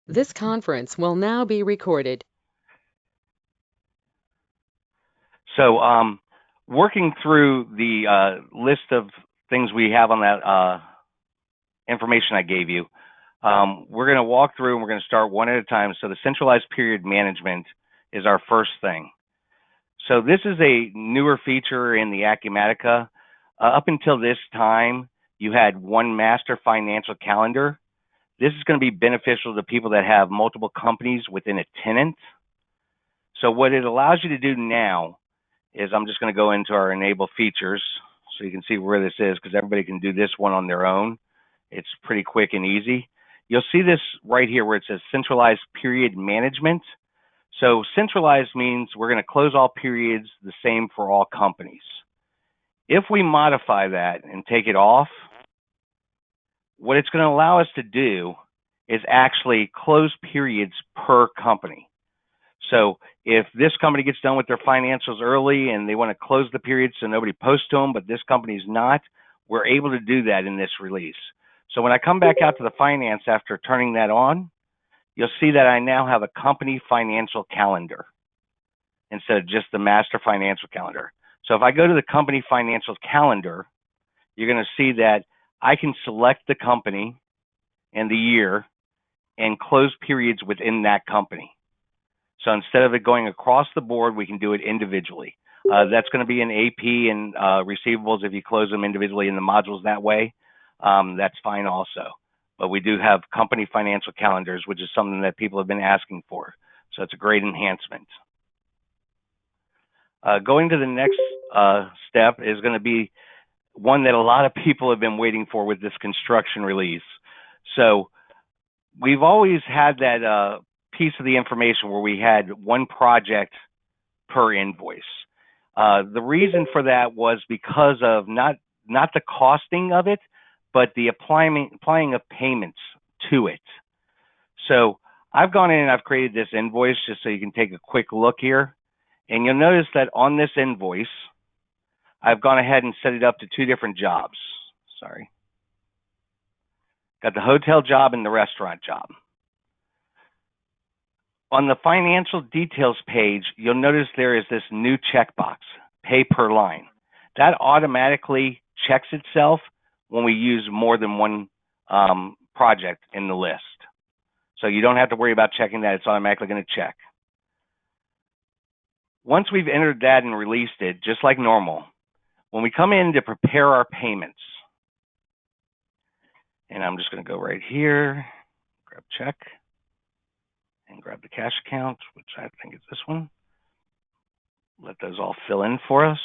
This conference will now be recorded. So, working through the list of things we have on that information I gave you, we're going to walk through and we're going to start one at a time. So, the centralized period management is our first thing. So, this is a newer feature in the Acumatica. Up until this time, you had one master financial calendar. This is going to be beneficial to people that have multiple companies within a tenant. So, what it allows you to do now is I'm just going to go into our enable features so you can see where this is, because everybody can do this one on their own. It's pretty quick and easy. You'll see this right here where it says centralized period management. So centralized means we're going to close all periods the same for all companies. If we modify that and take it off, what it's going to allow us to do is actually close periods per company. So if this company gets done with their financials early and they want to close the period so nobody posts to them, but this company's not, we're able to do that in this release. So when I come back out to the finance after turning that on, you'll see that I now have a company financial calendar instead of just the master financial calendar. So if I go to the company financial calendar, you're going to see that I can select the company and the year and close periods within that company. So instead of it going across the board, we can do it individually. That's going to be an AP and receivables if you close them individually in the modules that way. That's fine also. But we do have company financial calendars, which is something that people have been asking for. So it's a great enhancement. Going to the next step is going to be one that a lot of people have been waiting for with this construction release. So we've always had that piece of the information where we had one project per invoice. The reason for that was because of not the costing of it, but the applying of payments to it. So I've gone in and I've created this invoice just so you can take a quick look here. And you'll notice that on this invoice, I've gone ahead and set it up to two different jobs. Sorry. Got the hotel job and the restaurant job. On the financial details page, you'll notice there is this new checkbox, pay per line. That automatically checks itself when we use more than one project in the list. So you don't have to worry about checking that. It's automatically going to check. Once we've entered that and released it, just like normal, when we come in to prepare our payments, and I'm just going to go right here, grab check, and grab the cash account, which I think is this one. Let those all fill in for us.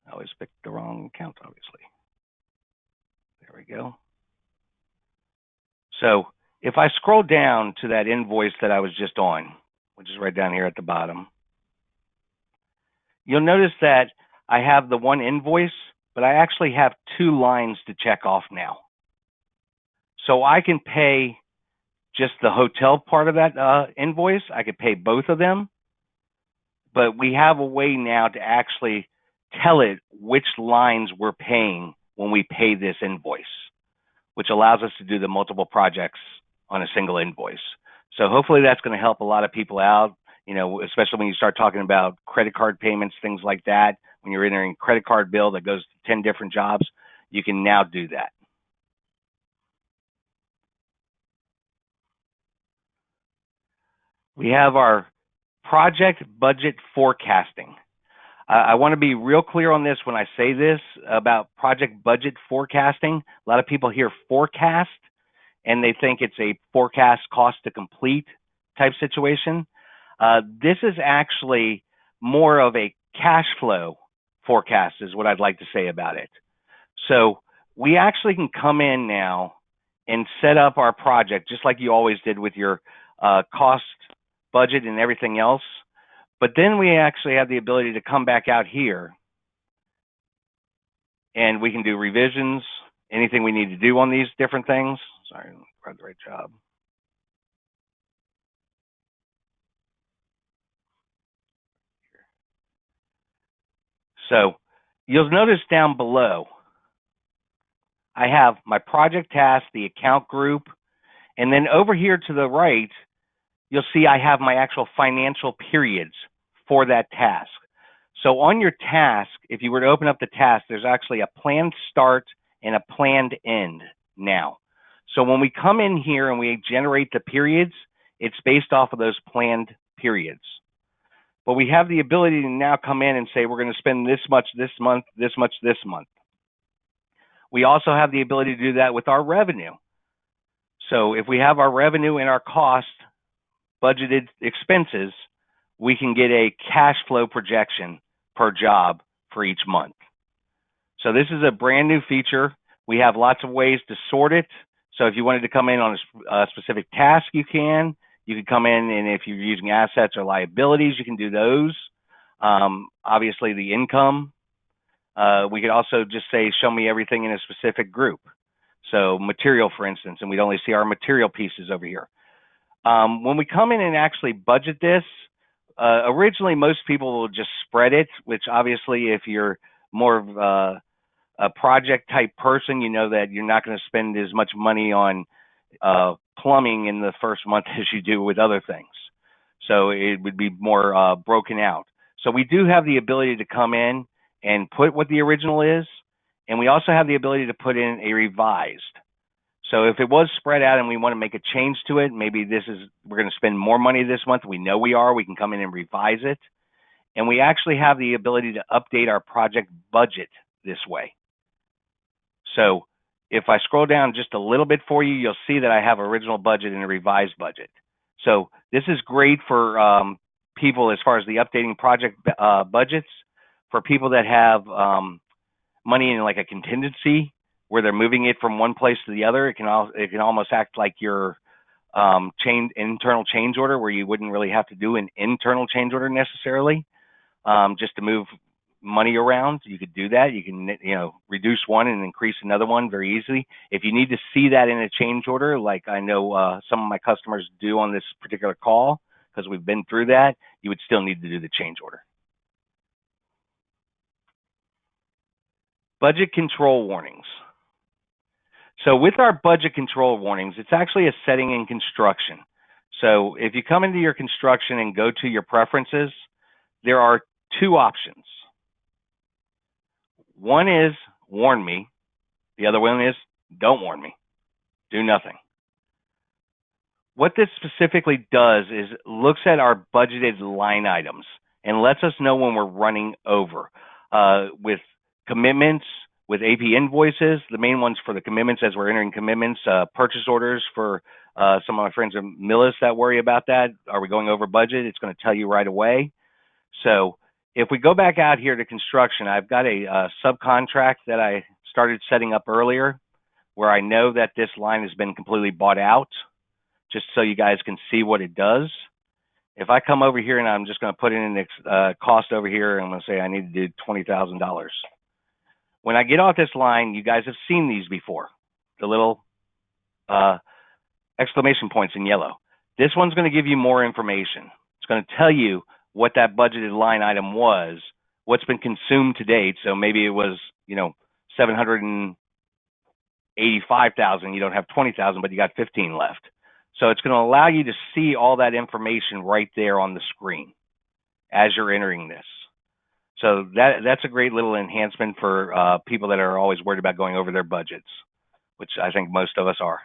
I always picked the wrong account, obviously. There we go. So if I scroll down to that invoice that I was just on, which is right down here at the bottom, you'll notice that I have the one invoice, but I actually have two lines to check off now. So I can pay just the hotel part of that invoice. I could pay both of them, but we have a way now to actually tell it which lines we're paying when we pay this invoice, which allows us to do the multiple projects on a single invoice. So hopefully that's going to help a lot of people out, you know, especially when you start talking about credit card payments, things like that. When you're entering credit card bill that goes to 10 different jobs, you can now do that. We have our project budget forecasting. I want to be real clear on this when I say this about project budget forecasting. A lot of people hear forecast and they think it's a forecast cost to complete type situation. This is actually more of a cash flow forecast is what I'd like to say about it. So we actually can come in now and set up our project just like you always did with your cost budget and everything else. But then we actually have the ability to come back out here and we can do revisions, anything we need to do on these different things. Sorry, grab the right job. So you'll notice down below, I have my project task, the account group, And then over here to the right, you'll see I have my actual financial periods for that task. So on your task, if you were to open up the task, there's actually a planned start and a planned end now. So when we come in here and we generate the periods, it's based off of those planned periods. But we have the ability to now come in and say we're going to spend this much this month, this much this month. We also have the ability to do that with our revenue. So if we have our revenue and our cost budgeted expenses, we can get a cash flow projection per job for each month. So this is a brand new feature. We have lots of ways to sort it. So if you wanted to come in on a specific task, you can. You can come in, and if you're using assets or liabilities, you can do those. Obviously, the income. We could also just say, show me everything in a specific group. So material, for instance, and we'd only see our material pieces over here. When we come in and actually budget this, originally most people will just spread it, which obviously if you're more of a project type person, you know that you're not going to spend as much money on plumbing in the first month as you do with other things. So it would be more broken out. So we do have the ability to come in and put what the original is, and we also have the ability to put in a revised. So if it was spread out and we want to make a change to it, maybe we're going to spend more money this month. We know we can come in and revise it. And we actually have the ability to update our project budget this way. So if I scroll down just a little bit for you, you'll see that I have original budget and a revised budget. So this is great for people as far as the updating project budgets. For people that have money in like a contingency where they're moving it from one place to the other, it can almost act like your internal change order, where you wouldn't really have to do an internal change order necessarily, just to move money around. You could do that. You can reduce one and increase another one very easily. If you need to see that in a change order, like I know some of my customers do on this particular call, because we've been through that, you would still need to do the change order. Budget control warnings. So with our budget control warnings, it's actually a setting in construction. So if you come into your construction and go to your preferences, there are two options. One is warn me. The other one is don't warn me. Do nothing. What this specifically does is looks at our budgeted line items and lets us know when we're running over. With commitments, with AP invoices, the main ones for the commitments as we're entering commitments, purchase orders for some of my friends at Millis that worry about that. Are we going over budget? It's going to tell you right away. So if we go back out here to construction, I've got a subcontract that I started setting up earlier where I know that this line has been completely bought out, just so you guys can see what it does. If I come over here and I'm just going to put in the cost over here, and I'm going to say I need to do $20,000. When I get off this line, you guys have seen these before, the little exclamation points in yellow. This one's going to give you more information. It's going to tell you what that budgeted line item was, what's been consumed to date. So maybe it was, $785,000. You don't have $20,000, but you got 15 left. So it's going to allow you to see all that information right there on the screen as you're entering this. So that's a great little enhancement for people that are always worried about going over their budgets, which I think most of us are.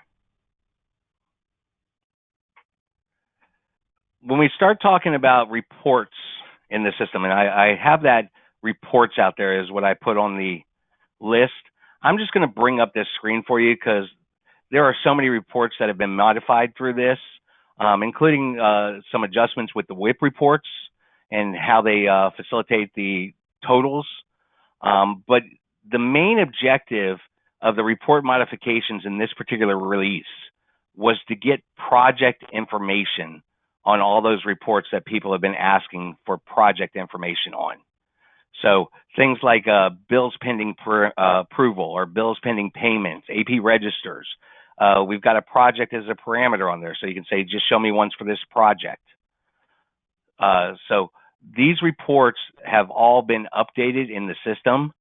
When we start talking about reports in the system, and I have that reports out there is what I put on the list. I'm just going to bring up this screen for you because there are so many reports that have been modified through this, including some adjustments with the WIP reports and how they facilitate the totals. But the main objective of the report modifications in this particular release was to get project information on all those reports that people have been asking for project information on. So things like bills pending approval or bills pending payments, AP registers. We've got a project as a parameter on there, so you can say, just show me ones for this project. So these reports have all been updated in the system,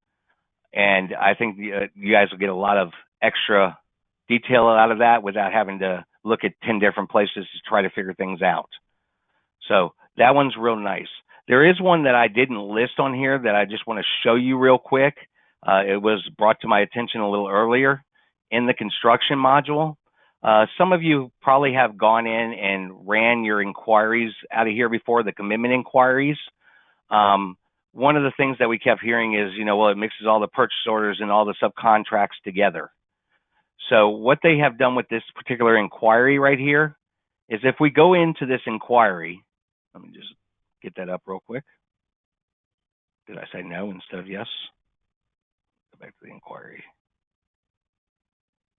and I think you guys will get a lot of extra detail out of that without having to look at 10 different places to try to figure things out. So that one's real nice. There is one that I didn't list on here that I just want to show you real quick. It was brought to my attention a little earlier in the construction module. Some of you probably have gone in and ran your inquiries out of here before, the commitment inquiries. One of the things that we kept hearing is, well, it mixes all the purchase orders and all the subcontracts together. So what they have done with this particular inquiry right here is if we go into this inquiry, let me just get that up real quick. Did I say no instead of yes? Go back to the inquiry.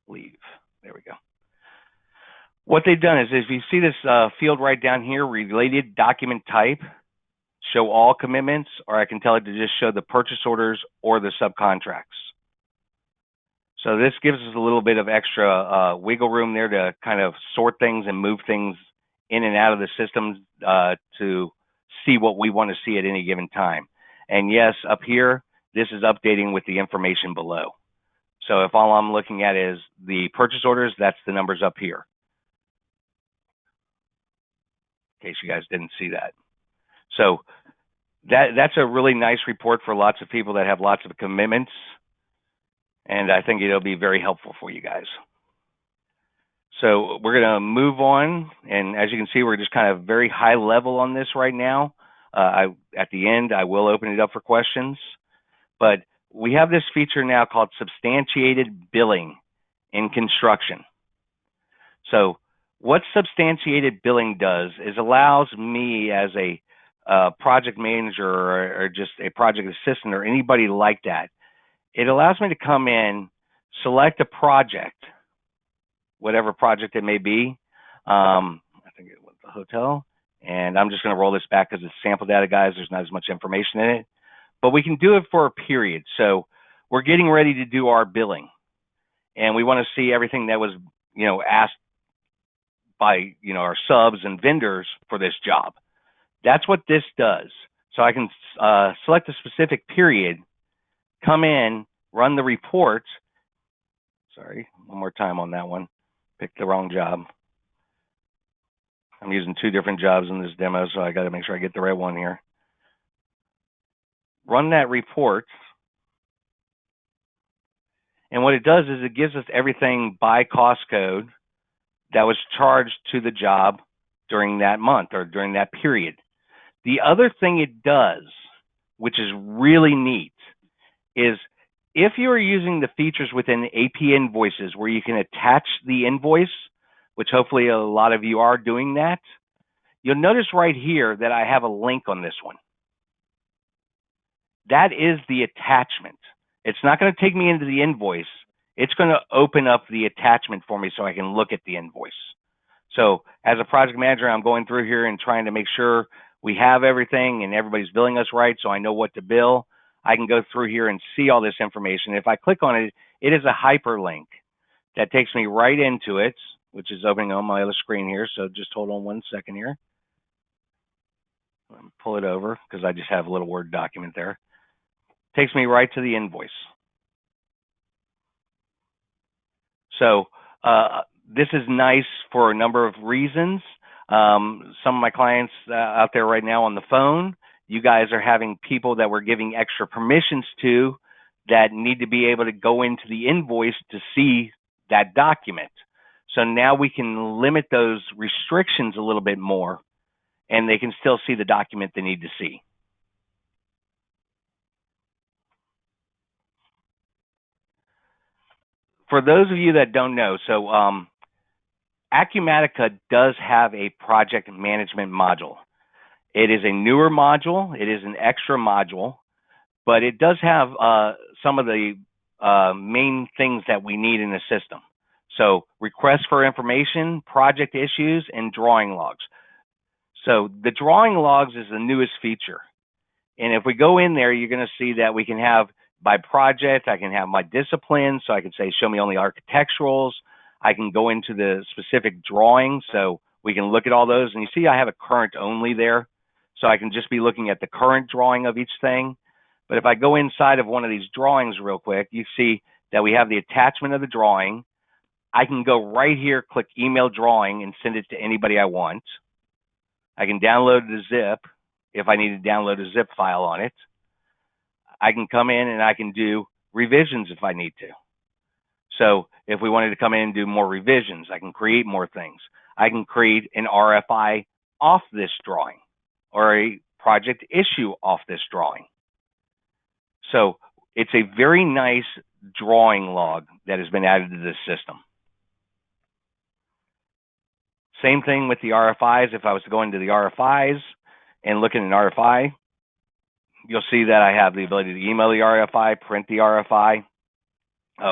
Leave. There we go. What they've done is if you see this field right down here, related document type, show all commitments, or I can tell it to just show the purchase orders or the subcontracts. So this gives us a little bit of extra wiggle room there to kind of sort things and move things in and out of the system to see what we want to see at any given time. And yes, up here, this is updating with the information below. So if all I'm looking at is the purchase orders, that's the numbers up here. In case you guys didn't see that. So that's a really nice report for lots of people that have lots of commitments. And I think it'll be very helpful for you guys. So we're going to move on. And as you can see, we're just kind of very high level on this right now. At the end, I will open it up for questions. But we have this feature now called substantiated billing in construction. So what substantiated billing does is allows me as a project manager or just a project assistant or anybody like that, it allows me to come in, select a project, whatever project it may be. I think it was the hotel. And I'm just going to roll this back because it's sample data, guys. There's not as much information in it. But we can do it for a period. So we're getting ready to do our billing. And we want to see everything that was, asked by, our subs and vendors for this job. That's what this does. So I can select a specific period, come in, run the report. Sorry, one more time on that one. Picked the wrong job. I'm using two different jobs in this demo, so I got to make sure I get the right one here. Run that report. And what it does is it gives us everything by cost code that was charged to the job during that month or during that period. The other thing it does, which is really neat, is if you are using the features within AP Invoices where you can attach the invoice, which hopefully a lot of you are doing that, you'll notice right here that I have a link on this one. That is the attachment. It's not going to take me into the invoice. It's going to open up the attachment for me so I can look at the invoice. So as a project manager, I'm going through here and trying to make sure we have everything and everybody's billing us right so I know what to bill. I can go through here and see all this information. If I click on it, it is a hyperlink that takes me right into it, which is opening on my other screen here. So just hold on 1 second here. Pull it over because I just have a little Word document there. Takes me right to the invoice. So this is nice for a number of reasons. Some of my clients out there right now on the phone, you guys are having people that we're giving extra permissions to that need to be able to go into the invoice to see that document. So now we can limit those restrictions a little bit more and they can still see the document they need to see. For those of you that don't know, so Acumatica does have a project management module. It is a newer module. It is an extra module, but it does have some of the main things that we need in the system. So requests for information, project issues, and drawing logs. So the drawing logs is the newest feature. And if we go in there, you're going to see that we can have by project, I can have my discipline. So I can say, show me only architecturals. I can go into the specific drawings. So we can look at all those. And you see, I have a current only there. So I can just be looking at the current drawing of each thing. But if I go inside of one of these drawings real quick, you see that we have the attachment of the drawing. I can go right here, click email drawing, and send it to anybody I want. I can download the zip if I need to download a zip file on it. I can come in and I can do revisions if I need to. So if we wanted to come in and do more revisions, I can create more things. I can create an RFI off this drawing or a project issue off this drawing. So it's a very nice drawing log that has been added to this system. Same thing with the RFIs. If I was to go into the RFIs and look at an RFI, you'll see that I have the ability to email the RFI, print the RFI.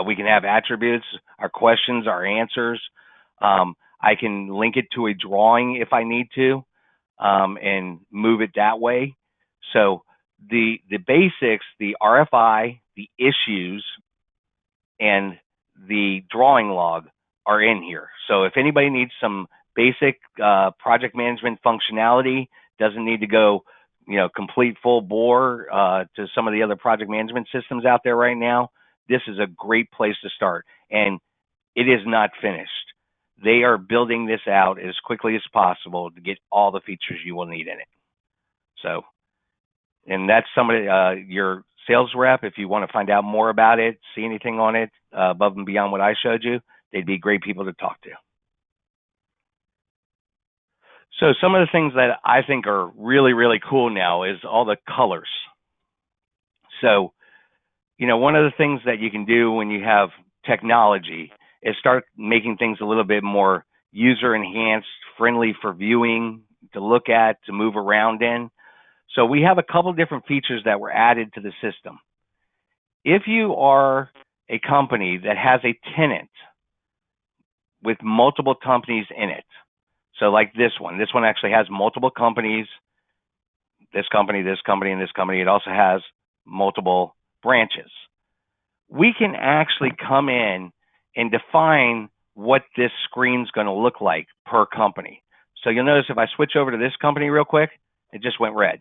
We can have attributes, our questions, our answers. I can link it to a drawing if I need to, and move it that way. So the basics, the RFI, the issues, and the drawing log are in here. So if anybody needs some basic project management functionality, doesn't need to go, complete full bore to some of the other project management systems out there right now, this is a great place to start. And it is not finished. They are building this out as quickly as possible to get all the features you will need in it. So, and that's somebody, your sales rep, if you want to find out more about it, see anything on it above and beyond what I showed you, they'd be great people to talk to. So some of the things that I think are really, really cool now is all the colors. So, one of the things that you can do when you have technology is start making things a little bit more user enhanced, friendly for viewing, to look at, to move around in. So we have a couple different features that were added to the system. If you are a company that has a tenant with multiple companies in it, so like this one actually has multiple companies, this company, and this company. It also has multiple branches. We can actually come in and define what this screen's going to look like per company. So you'll notice if I switch over to this company real quick, it just went red.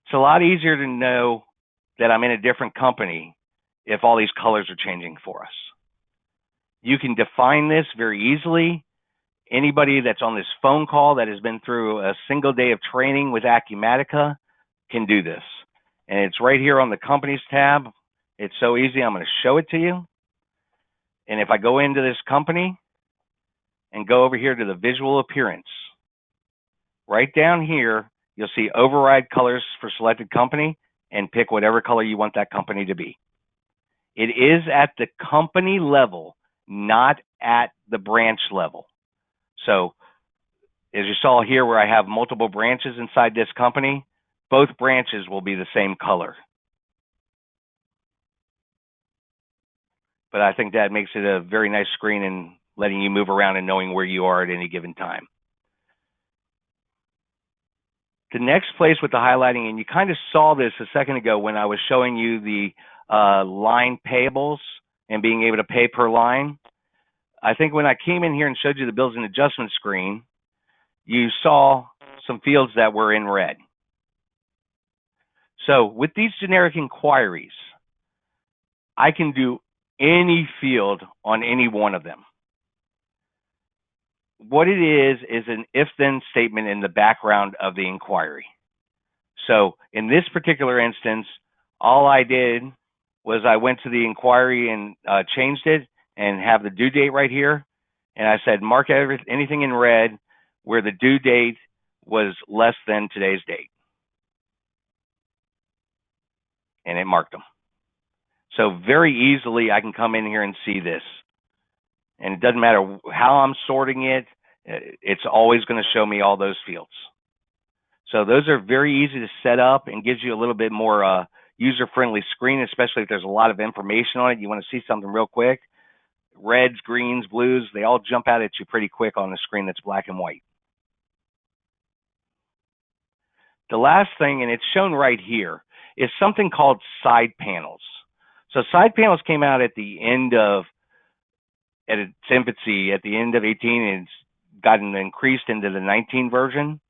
It's a lot easier to know that I'm in a different company if all these colors are changing for us. You can define this very easily. Anybody that's on this phone call that has been through a single day of training with Acumatica can do this. And it's right here on the companies tab. It's so easy. I'm going to show it to you. And if I go into this company and go over here to the visual appearance, right down here, you'll see override colors for selected company and pick whatever color you want that company to be. It is at the company level, not at the branch level. So as you saw here where I have multiple branches inside this company, both branches will be the same color. But I think that makes it a very nice screen and letting you move around and knowing where you are at any given time. The next place with the highlighting, and you kind of saw this a second ago when I was showing you the line payables and being able to pay per line. I think when I came in here and showed you the bills and adjustment screen, you saw some fields that were in red. So with these generic inquiries, I can do any field on any one of them. What it is an if-then statement in the background of the inquiry. So in this particular instance, all I did was I went to the inquiry and changed it and have the due date right here. And I said, mark anything in red where the due date was less than today's date. And it marked them. So very easily I can come in here and see this. And it doesn't matter how I'm sorting it, it's always going to show me all those fields. So those are very easy to set up and gives you a little bit more user-friendly screen, especially if there's a lot of information on it. You want to see something real quick. Reds, greens, blues, they all jump out at you pretty quick on the screen that's black and white. The last thing, and it's shown right here, is something called side panels. So side panels came out at the end of, at its infancy, at the end of 18, and it's gotten increased into the 19 version.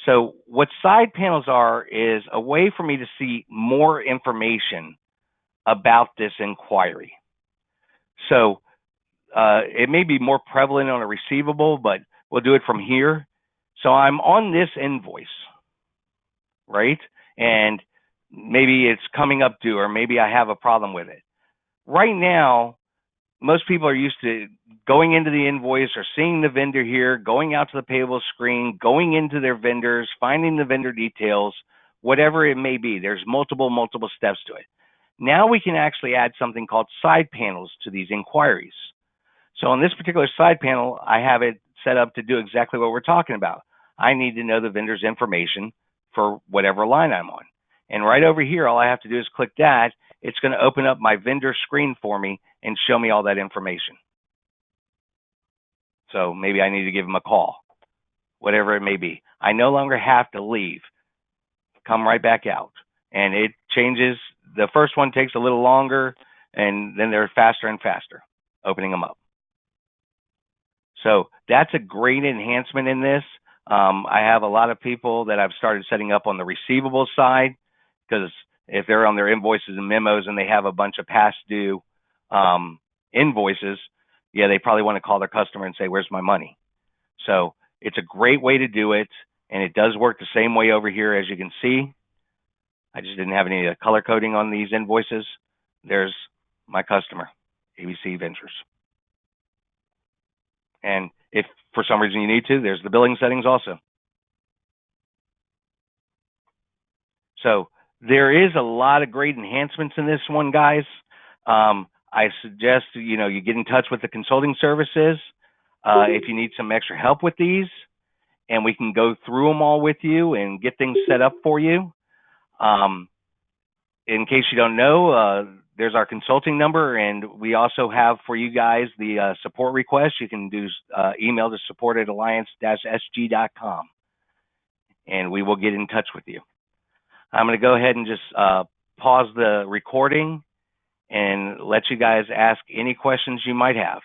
So what side panels are is a way for me to see more information about this inquiry. So it may be more prevalent on a receivable, but we'll do it from here. So I'm on this invoice, right? And maybe it's coming up due, or maybe I have a problem with it. Right now, most people are used to going into the invoice or seeing the vendor here, going out to the payable screen, going into their vendors, finding the vendor details, whatever it may be. There's multiple steps to it. Now we can actually add something called side panels to these inquiries. So on this particular side panel, I have it set up to do exactly what we're talking about. I need to know the vendor's information for whatever line I'm on. And right over here, all I have to do is click that. It's going to open up my vendor screen for me and show me all that information. So maybe I need to give them a call, whatever it may be. I no longer have to leave. Come right back out. And it changes. The first one takes a little longer, and then they're faster and faster, opening them up. So that's a great enhancement in this. I have a lot of people that I've started setting up on the receivable side, because if they're on their invoices and memos and they have a bunch of past due invoices, yeah, they probably want to call their customer and say, where's my money? So it's a great way to do it, and it does work the same way over here, as you can see. I just didn't have any color coding on these invoices. There's my customer, ABC Ventures. And if for some reason you need to, there's the billing settings also. So there is a lot of great enhancements in this one, guys. I suggest you get in touch with the consulting services if you need some extra help with these, and we can go through them all with you and get things set up for you. In case you don't know, there's our consulting number, and we also have for you guys the support request. You can do email to support@alliance-sg.com, and we will get in touch with you. I'm going to go ahead and just pause the recording and let you guys ask any questions you might have.